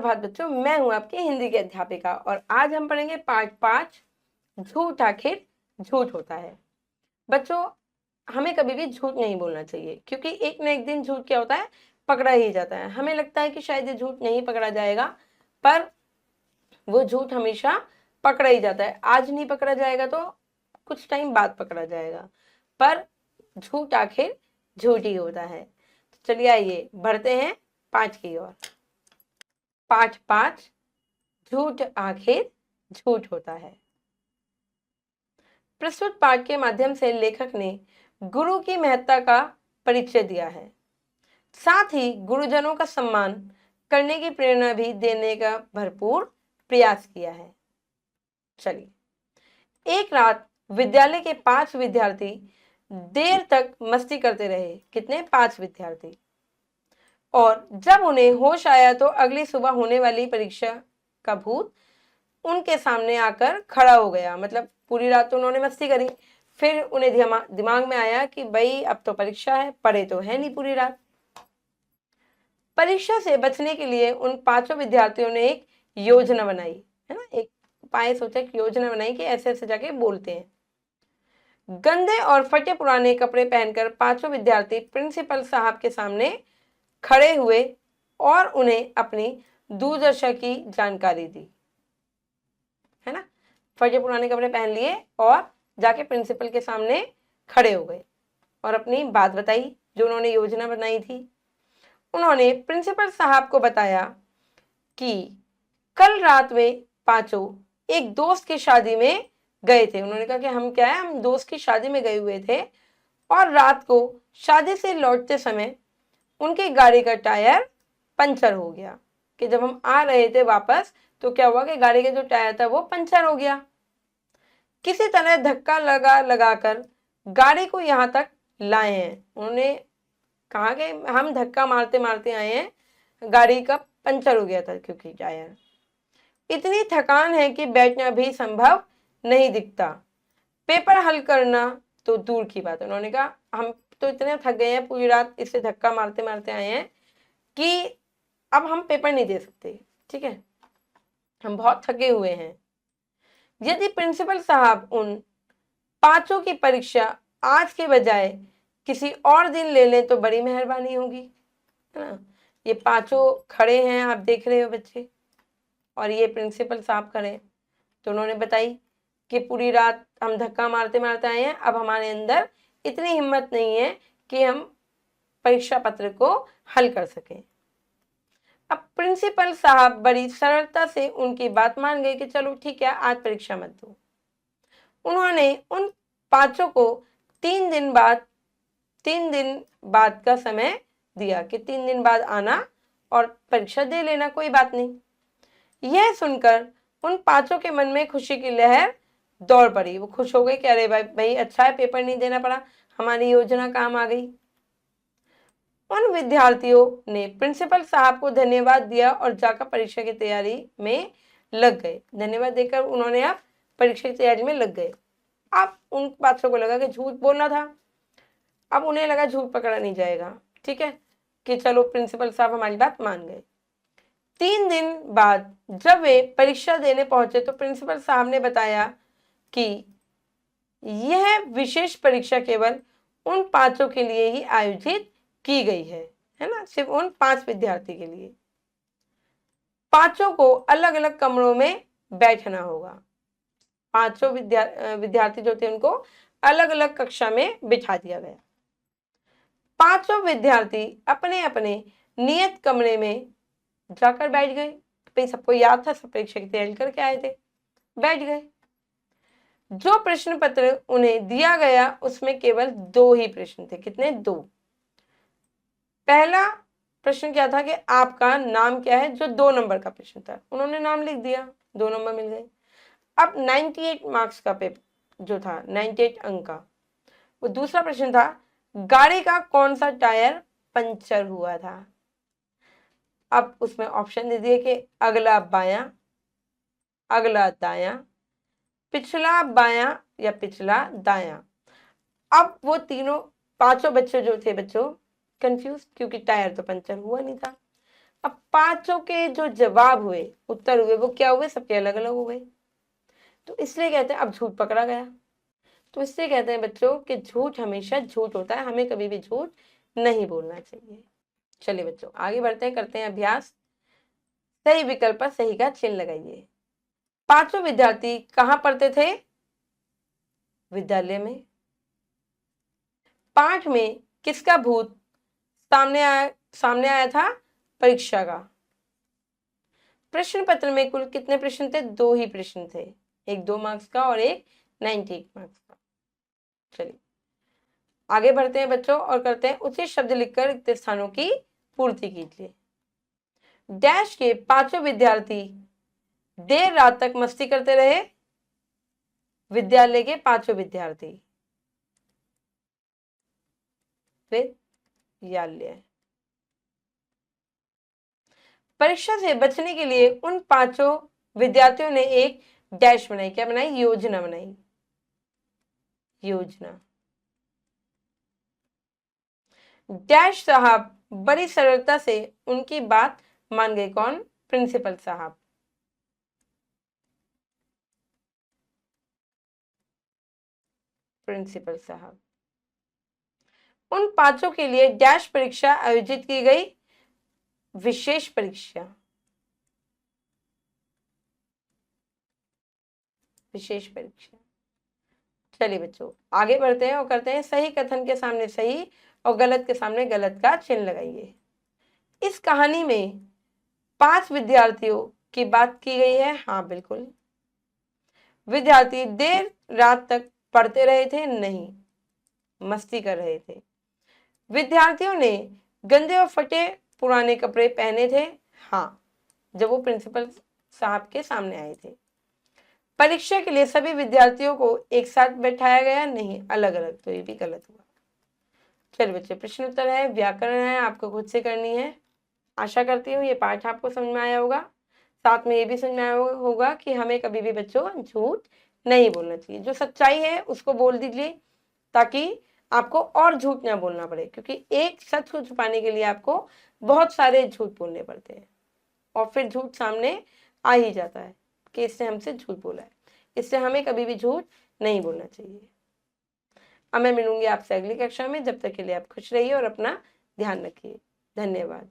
सुप्रभात बच्चों, मैं हूं आपकी हिंदी की अध्यापिका और आज हम पढ़ेंगे पार्ट 5, झूठ आखिर झूठ होता है। बच्चों, हमें कभी भी झूठ नहीं बोलना चाहिए क्योंकि एक न एक दिन झूठ क्या होता है, पकड़ा ही जाता है। हमें लगता है कि शायद ये झूठ नहीं पकड़ा जाएगा, पर वो झूठ हमेशा पकड़ा ही जाता है। आज नहीं पकड़ा जाएगा तो कुछ टाइम बाद पकड़ा जाएगा, पर झूठ आखिर झूठ ही होता है। तो चलिए आइए बढ़ते हैं पाठ की ओर। पाठ 5, झूठ आखिर झूठ होता है। प्रस्तुत पाठ के माध्यम से लेखक ने गुरु की महत्ता का परिचय दिया है, साथ ही गुरुजनों का सम्मान करने की प्रेरणा भी देने का भरपूर प्रयास किया है। चलिए, एक रात विद्यालय के 5 विद्यार्थी देर तक मस्ती करते रहे। कितने? 5 विद्यार्थी। और जब उन्हें होश आया तो अगली सुबह होने वाली परीक्षा का भूत उनके सामने आकर खड़ा हो गया। मतलब पूरी रात तो उन्होंने मस्ती करी, फिर उन्हें दिमाग में आया कि भाई अब तो परीक्षा है, पढ़े तो है नहीं पूरी रात। परीक्षा से बचने के लिए उन 5 विद्यार्थियों ने एक योजना बनाई, है ना, एक उपाय सोचा, एक योजना बनाई कि ऐसे ऐसे जाके बोलते हैं। गंदे और फटे पुराने कपड़े पहनकर 5 विद्यार्थी प्रिंसिपल साहब के सामने खड़े हुए और उन्हें अपनी दुर्दशा की जानकारी दी, है ना। फटे पुराने कपड़े पहन लिए और जाके प्रिंसिपल के सामने खड़े हो गए और अपनी बात बताई, जो उन्होंने योजना बनाई थी। उन्होंने प्रिंसिपल साहब को बताया कि कल रात में 5 एक दोस्त की शादी में गए थे। उन्होंने कहा कि हम क्या है, हम दोस्त की शादी में गए हुए थे और रात को शादी से लौटते समय उनकी गाड़ी का टायर पंचर हो गया। कि जब हम आ रहे थे वापस तो क्या हुआ कि गाड़ी का जो टायर था वो पंचर हो गया। किसी तरह धक्का लगाकर गाड़ी को यहाँ तक लाए हैं। उन्होंने कहा कि हम धक्का मारते मारते आए हैं, गाड़ी का पंचर हो गया था क्योंकि टायर। इतनी थकान है कि बैठना भी संभव नहीं दिखता, पेपर हल करना तो दूर की बात। उन्होंने कहा हम तो इतने थक गए हैं, पूरी रात इससे धक्का मारते मारते आए हैं कि अब हम पेपर नहीं दे सकते। ठीक है, हम बहुत थके हुए हैं। यदि प्रिंसिपल साहब उन 5 की परीक्षा आज के बजाय किसी और दिन ले लें तो बड़ी मेहरबानी होगी, है ना। ये 5 खड़े हैं, आप देख रहे हो बच्चे, और ये प्रिंसिपल साहब खड़े हैं। तो उन्होंने बताई कि पूरी रात हम धक्का मारते मारते आए हैं, अब हमारे अंदर इतनी हिम्मत नहीं है कि हम परीक्षा पत्र को हल कर सकें। अब प्रिंसिपल साहब बड़ी सरलता से उनकी बात मान गए कि चलो ठीक है, आज परीक्षा मत दो। उन्होंने उन 5 को 3 दिन बाद का समय दिया कि 3 दिन बाद आना और परीक्षा दे लेना, कोई बात नहीं। यह सुनकर उन 5 के मन में खुशी की लहर दौड़ पड़ी। वो खुश हो गए कि अरे भाई अच्छा है, पेपर नहीं देना पड़ा, हमारी योजना काम आ गई। उन विद्यार्थियों ने प्रिंसिपल साहब को धन्यवाद दिया और जाकर परीक्षा की तैयारी में लग गए। धन्यवाद देकर उन्होंने अब परीक्षा की तैयारी में लग गए। अब उन 5 को लगा कि झूठ बोलना था, अब उन्हें लगा झूठ पकड़ा नहीं जाएगा। ठीक है, कि चलो प्रिंसिपल साहब हमारी बात मान गए। 3 दिन बाद जब वे परीक्षा देने पहुंचे तो प्रिंसिपल साहब ने बताया कि यह विशेष परीक्षा केवल उन 5 के लिए ही आयोजित की गई है ना, सिर्फ उन 5 विद्यार्थी के लिए। 5 को अलग अलग कमरों में बैठना होगा। 5 विद्यार्थी जो थे उनको अलग अलग कक्षा में बिठा दिया गया। 5 विद्यार्थी अपने अपने नियत कमरे में जाकर बैठ गए। भाई सबको याद था, सब परीक्षा की तैयारी करके आए थे, बैठ गए। जो प्रश्न पत्र उन्हें दिया गया उसमें केवल 2 ही प्रश्न थे। कितने? 2। पहला प्रश्न क्या था कि आपका नाम क्या है, जो 2 नंबर का प्रश्न था। उन्होंने नाम लिख दिया, 2 नंबर मिल गए। अब 98 मार्क्स का पेपर जो था, 98 अंक का, वो दूसरा प्रश्न था, गाड़ी का कौन सा टायर पंचर हुआ था। अब उसमें ऑप्शन दे दिए कि अगला बायां, अगला दायां, पिछला बायां या पिछला दायां। अब वो 5 बच्चे जो थे बच्चों कंफ्यूज, क्योंकि टायर तो पंचर हुआ नहीं था। अब पांचों के जो जवाब हुए, उत्तर हुए, वो क्या हुए, सबके अलग अलग हो गए। तो इसलिए कहते हैं अब झूठ पकड़ा गया। तो इसलिए कहते हैं बच्चों कि झूठ हमेशा झूठ होता है, हमें कभी भी झूठ नहीं बोलना चाहिए। चलिए बच्चों आगे बढ़ते हैं, करते हैं अभ्यास। सही विकल्प पर सही का चिन्ह लगाइए। पांचों विद्यार्थी कहाँ पढ़ते थे? विद्यालय में। पाठ में किसका भूत सामने आया था? परीक्षा का। प्रश्न पत्र में कुल कितने प्रश्न थे? 2 ही प्रश्न थे, एक 2 मार्क्स का और एक 98 मार्क्स का। चलिए आगे बढ़ते हैं बच्चों और करते हैं उचित शब्द लिखकर रिक्त स्थानों की पूर्ति कीजिए। डैश के पांचों विद्यार्थी देर रात तक मस्ती करते रहे। विद्यालय के पांचों विद्यार्थी। विद्यालय। परीक्षा से बचने के लिए उन पांचों विद्यार्थियों ने एक डैश बनाई। क्या बनाई? योजना बनाई। योजना। डैश साहब बड़ी सरलता से उनकी बात मान गए। कौन? प्रिंसिपल साहब। प्रिंसिपल साहब। उन पांचों के लिए डैश परीक्षा आयोजित की गई। विशेष परीक्षा। विशेष परीक्षा। चलिए बच्चों आगे बढ़ते हैं और करते हैं सही कथन के सामने सही और गलत के सामने गलत का चिन्ह लगाइए। इस कहानी में 5 विद्यार्थियों की बात की गई है। हाँ बिल्कुल। विद्यार्थी देर रात तक पढ़ते रहे थे? नहीं, मस्ती कर रहे थे। विद्यार्थियों ने गंदे और फटे पुराने कपड़े पहने थे? हाँ, जब वो प्रिंसिपल साहब के सामने आए थे। परीक्षा के लिए सभी विद्यार्थियों को एक साथ बैठाया गया? नहीं, अलग अलग। तो ये भी गलत हुआ। चलिए बच्चे प्रश्न उत्तर है, व्याकरण है, आपको खुद से करनी है। आशा करती हूँ ये पाठ आपको समझ में आया होगा। साथ में ये भी समझ में आया होगा कि हमें कभी भी बच्चों झूठ नहीं बोलना चाहिए। जो सच्चाई है उसको बोल दीजिए ताकि आपको और झूठ ना बोलना पड़े, क्योंकि एक सच को छुपाने के लिए आपको बहुत सारे झूठ बोलने पड़ते हैं और फिर झूठ सामने आ ही जाता है कि इसने हमसे झूठ बोला है। इससे हमें कभी भी झूठ नहीं बोलना चाहिए। अब मैं मिलूंगी आपसे अगली कक्षा में। जब तक के लिए आप खुश रहिए और अपना ध्यान रखिए। धन्यवाद।